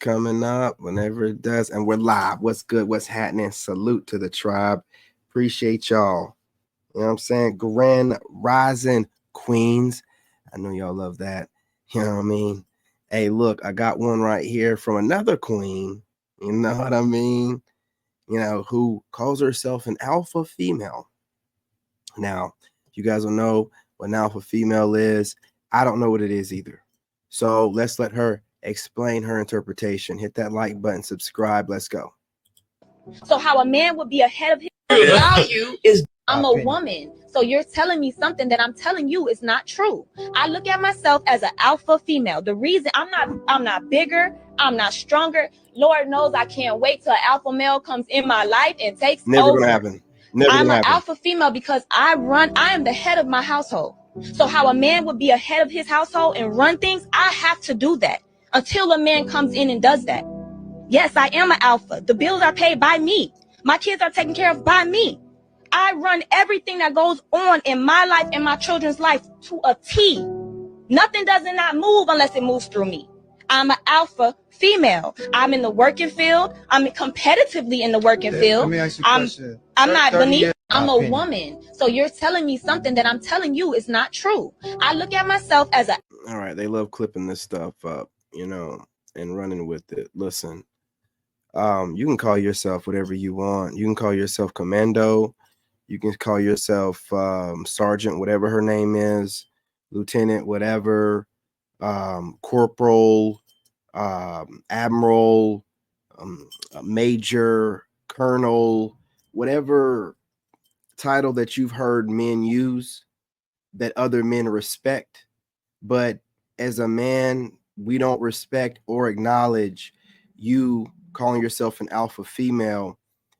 coming up, whenever it does. And we're live. What's good? What's happening? Salute to the tribe. Appreciate y'all. You know what I'm saying? Grand Rising Queens. I know y'all love that. You know what I mean? Hey, look, I got one right here from another queen. You know what I mean? Who calls herself an alpha female. Now, you guys will know what an alpha female is. I don't know what it is either. So let's let her explain her interpretation. Hit that like button, subscribe. Let's go. So how a man would be ahead of his value is I'm a woman. So you're telling me something that I'm telling you is not true. I look at myself as an alpha female. The reason I'm not bigger, I'm not stronger. Lord knows I can't wait till an alpha male comes in my life and takes Never over. gonna happen. Never I'm gonna an happen. alpha female because I am the head of my household. So how a man would be ahead of his household and run things, I have to do that until a man comes in and does that. Yes, I am an alpha. The bills are paid by me. My kids are taken care of by me. I run everything that goes on in my life and my children's life to a T. Nothing does not move unless it moves through me. I'm an alpha female. I'm in the working field. I'm competitively in the working field. Let me ask you a question. I'm not beneath. I'm a woman. So you're telling me something that I'm telling you is not true. I look at myself as a. All right, they love clipping this stuff up, and running with it. Listen, you can call yourself whatever you want. You can call yourself commando. You can call yourself sergeant, whatever her name is, lieutenant, whatever, corporal, admiral, major, colonel, whatever title that you've heard men use that other men respect. But as a man, we don't respect or acknowledge you calling yourself an alpha female,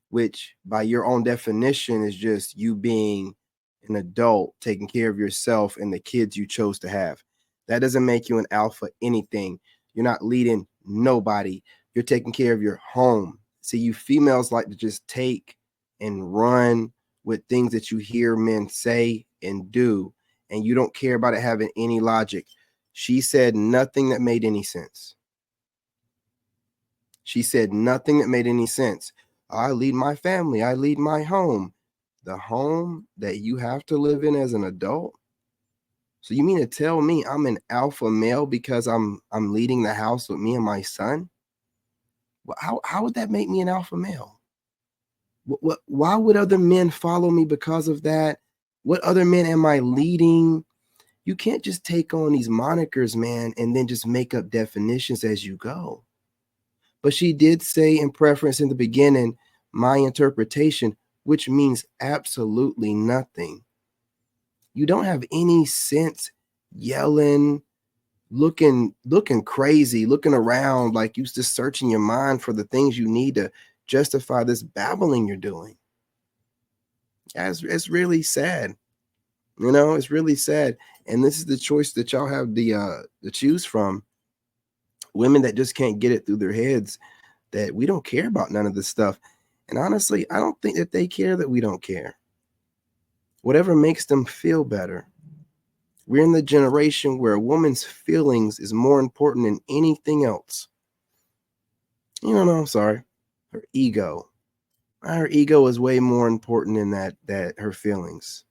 which by your own definition is just you being an adult, taking care of yourself and the kids you chose to have. That doesn't make you an alpha anything. You're not leading nobody. You're taking care of your home. See, you females like to just take and run with things that you hear men say and do, and you don't care about it having any logic. She said nothing that made any sense. She said nothing that made any sense. I lead my family. I lead my home. The home that you have to live in as an adult? So you mean to tell me I'm an alpha male because I'm leading the house with me and my son? Well, how would that make me an alpha male? Why would other men follow me because of that? What other men am I leading? You can't just take on these monikers, man, and then just make up definitions as you go. But she did say in preference in the beginning, my interpretation, which means absolutely nothing. You don't have any sense yelling, looking crazy, looking around like you're just searching your mind for the things you need to justify this babbling you're doing. It's really sad. It's really sad. And this is the choice that y'all have to choose from. Women that just can't get it through their heads that we don't care about none of this stuff. And honestly, I don't think that they care that we don't care. Whatever makes them feel better. We're in the generation where a woman's feelings is more important than anything else. No, I'm sorry. Her ego. Her ego is way more important than that her feelings.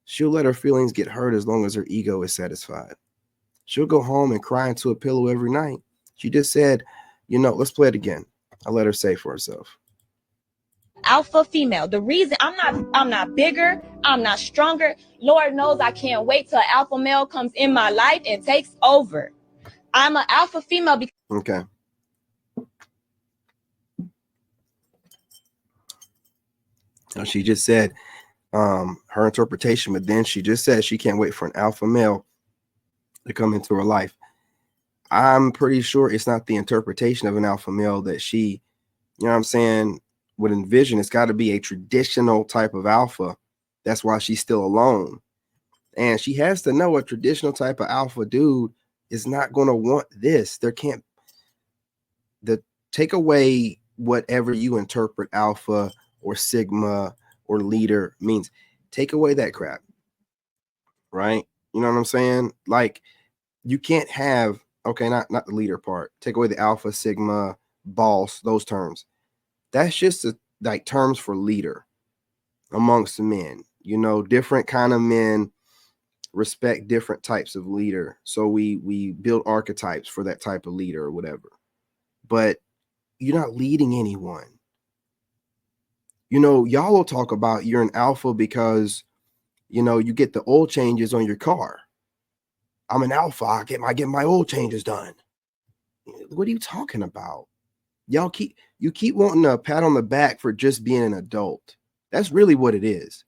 She'll let her feelings get hurt as long as her ego is satisfied. She'll go home and cry into a pillow every night. She just said, let's play it again. I'll let her say for herself. Alpha female. The reason I'm not bigger, I'm not stronger. Lord knows I can't wait till an alpha male comes in my life and takes over. I'm an alpha female because okay. So she just said her interpretation, but then she just said she can't wait for an alpha male to come into her life. I'm pretty sure it's not the interpretation of an alpha male that she, would envision. It's got to be a traditional type of alpha. That's why she's still alone. And she has to know a traditional type of alpha dude is not going to want this. Take away whatever you interpret alpha or sigma or leader means. Take away that crap. Right? You know what I'm saying? Like, you can't have okay, not the leader part. Take away the alpha, sigma, boss, those terms. That's just like terms for leader amongst men. You know, different kind of men respect different types of leader. So we build archetypes for that type of leader or whatever. But you're not leading anyone. You know, y'all will talk about you're an alpha because, you know, you get the oil changes on your car. I'm an alpha. I get my oil changes done. What are you talking about? Y'all keep wanting a pat on the back for just being an adult. That's really what it is.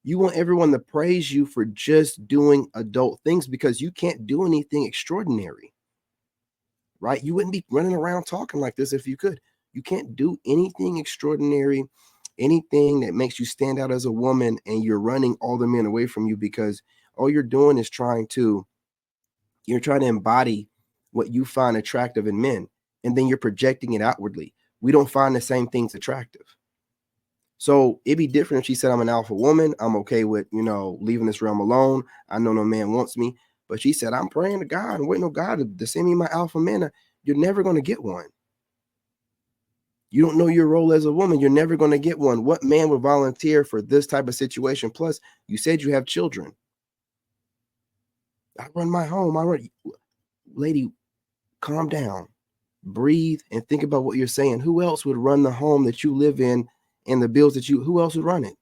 You want everyone to praise you for just doing adult things because you can't do anything extraordinary, right? You wouldn't be running around talking like this if you could. You can't do anything extraordinary, anything that makes you stand out as a woman, and you're running all the men away from you because all you're doing is trying to embody what you find attractive in men, and then you're projecting it outwardly. We don't find the same things attractive. So it'd be different if she said, I'm an alpha woman. I'm okay with, you know, leaving this realm alone. I know no man wants me. But she said, I'm praying to God and waiting on God to send me my alpha man. You're never going to get one. You don't know your role as a woman. You're never going to get one. What man would volunteer for this type of situation? Plus, you said you have children. I run my home. Lady, calm down, breathe, and think about what you're saying. Who else would run the home that you live in and the bills that who else would run it?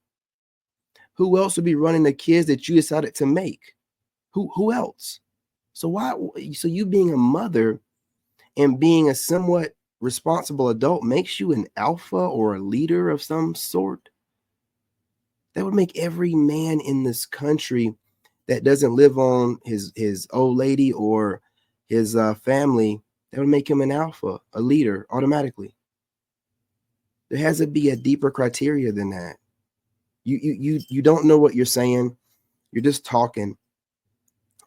Who else would be running the kids that you decided to make? Who else? So you being a mother and being a somewhat responsible adult makes you an alpha or a leader of some sort? That would make every man in this country that doesn't live on his old lady or his family, that would make him an alpha, a leader automatically. There has to be a deeper criteria than that. You don't know what you're saying. You're just talking.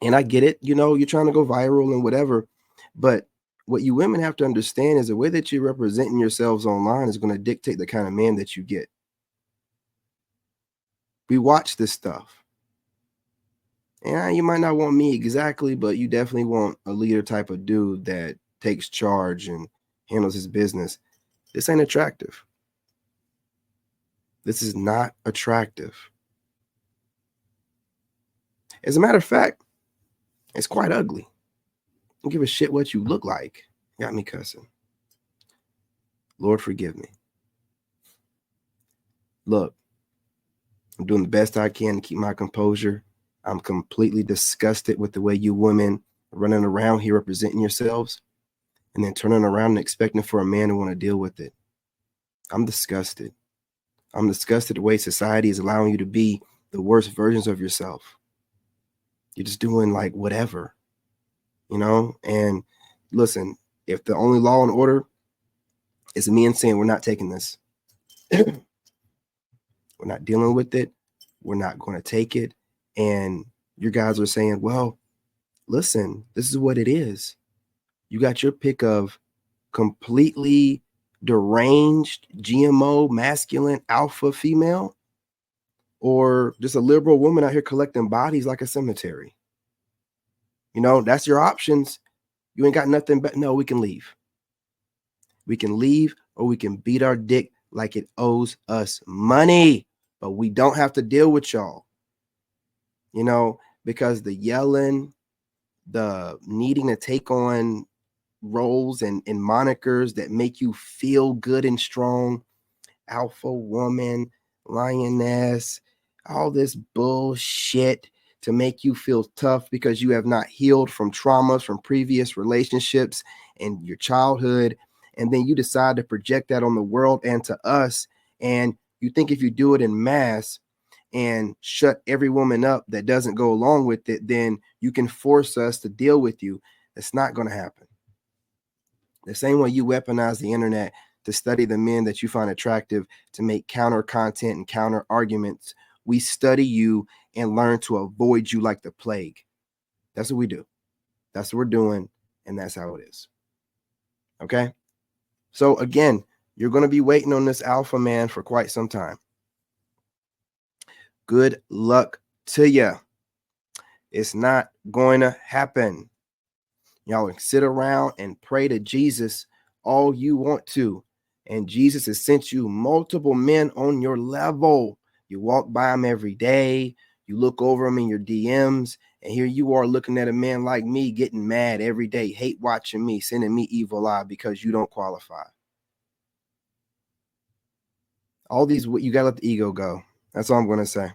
And I get it. You know, you're trying to go viral and whatever. But what you women have to understand is the way that you're representing yourselves online is going to dictate the kind of man that you get. We watch this stuff. And you might not want me exactly, but you definitely want a leader type of dude that takes charge and handles his business. This ain't attractive. This is not attractive. As a matter of fact, it's quite ugly. Don't give a shit what you look like. Got me cussing. Lord, forgive me. Look, I'm doing the best I can to keep my composure. I'm completely disgusted with the way you women are running around here representing yourselves and then turning around and expecting for a man to want to deal with it. I'm disgusted. I'm disgusted the way society is allowing you to be the worst versions of yourself. You're just doing like whatever, you know? And listen, if the only law and order is men saying we're not taking this, we're not dealing with it, we're not going to take it, and you guys are saying, well, listen, this is what it is. You got your pick of completely deranged, GMO, masculine, alpha female, or just a liberal woman out here collecting bodies like a cemetery. You know, that's your options. You ain't got nothing but no, we can leave. We can leave, or we can beat our dick like it owes us money, but we don't have to deal with y'all. You know, because the yelling, the needing to take on roles and monikers that make you feel good and strong, alpha woman, lioness, all this bullshit to make you feel tough because you have not healed from traumas from previous relationships and your childhood. And then you decide to project that on the world and to us. And you think if you do it in mass and shut every woman up that doesn't go along with it, then you can force us to deal with you. That's not going to happen. The same way you weaponize the internet to study the men that you find attractive, to make counter content and counter arguments, we study you and learn to avoid you like the plague. That's what we do. That's what we're doing. And that's how it is. Okay. So again, you're going to be waiting on this alpha man for quite some time. Good luck to you. It's not going to happen. Y'all can sit around and pray to Jesus all you want to. And Jesus has sent you multiple men on your level. You walk by them every day. You look over them in your DMs. And here you are looking at a man like me getting mad every day, hate watching me, sending me evil eye because you don't qualify. All these, you got to let the ego go. That's all I'm going to say.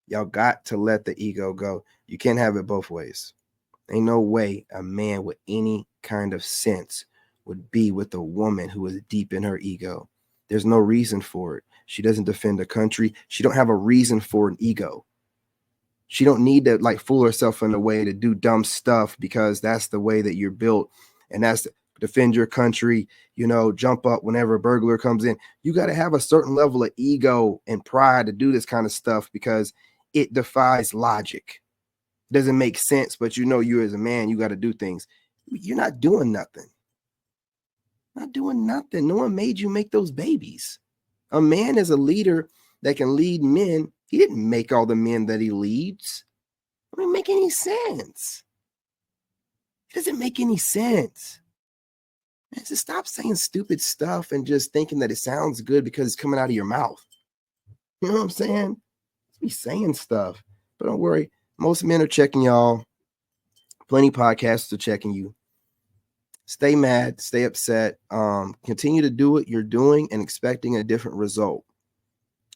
Y'all got to let the ego go. You can't have it both ways. Ain't no way a man with any kind of sense would be with a woman who is deep in her ego. There's no reason for it. She doesn't defend the country. She don't have a reason for an ego. She don't need to like fool herself in a way to do dumb stuff because that's the way that you're built. And that's defend your country, you know, jump up whenever a burglar comes in. You got to have a certain level of ego and pride to do this kind of stuff because it defies logic. Doesn't make sense, but you know, you as a man, you got to do things. You're not doing nothing. Not doing nothing. No one made you make those babies. A man is a leader that can lead men. He didn't make all the men that he leads. It doesn't make any sense. It doesn't make any sense. Man, just stop saying stupid stuff and just thinking that it sounds good because it's coming out of your mouth. You know what I'm saying? Just be saying stuff. But don't worry. Most men are checking y'all. Plenty podcasts are checking you. Stay mad, stay upset. Continue to do what you're doing and expecting a different result.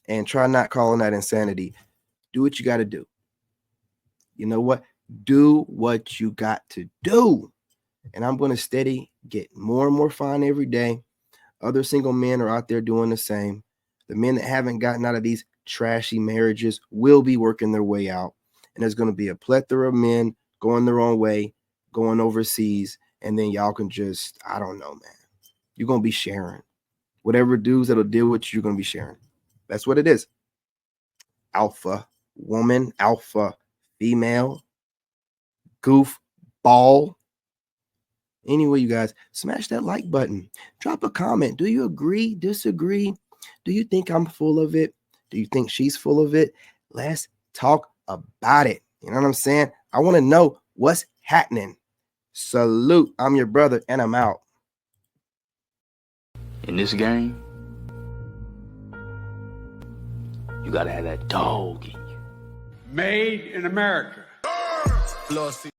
And try not calling that insanity. Do what you got to do. You know what? Do what you got to do. And I'm going to steady get more and more fine every day. Other single men are out there doing the same. The men that haven't gotten out of these trashy marriages will be working their way out. And there's going to be a plethora of men going their own way, going overseas. And then y'all can just, I don't know, man. You're going to be sharing. Whatever dudes that'll deal with you, you're going to be sharing. That's what it is. Alpha woman, alpha female, goof ball. Anyway, you guys, smash that like button. Drop a comment. Do you agree, disagree? Do you think I'm full of it? Do you think she's full of it? Let's talk about it. You know what I'm saying? I want to know what's happening. Salute. I'm your brother, and I'm out. In this game, you gotta have that dog in you. Made in America. Lossy.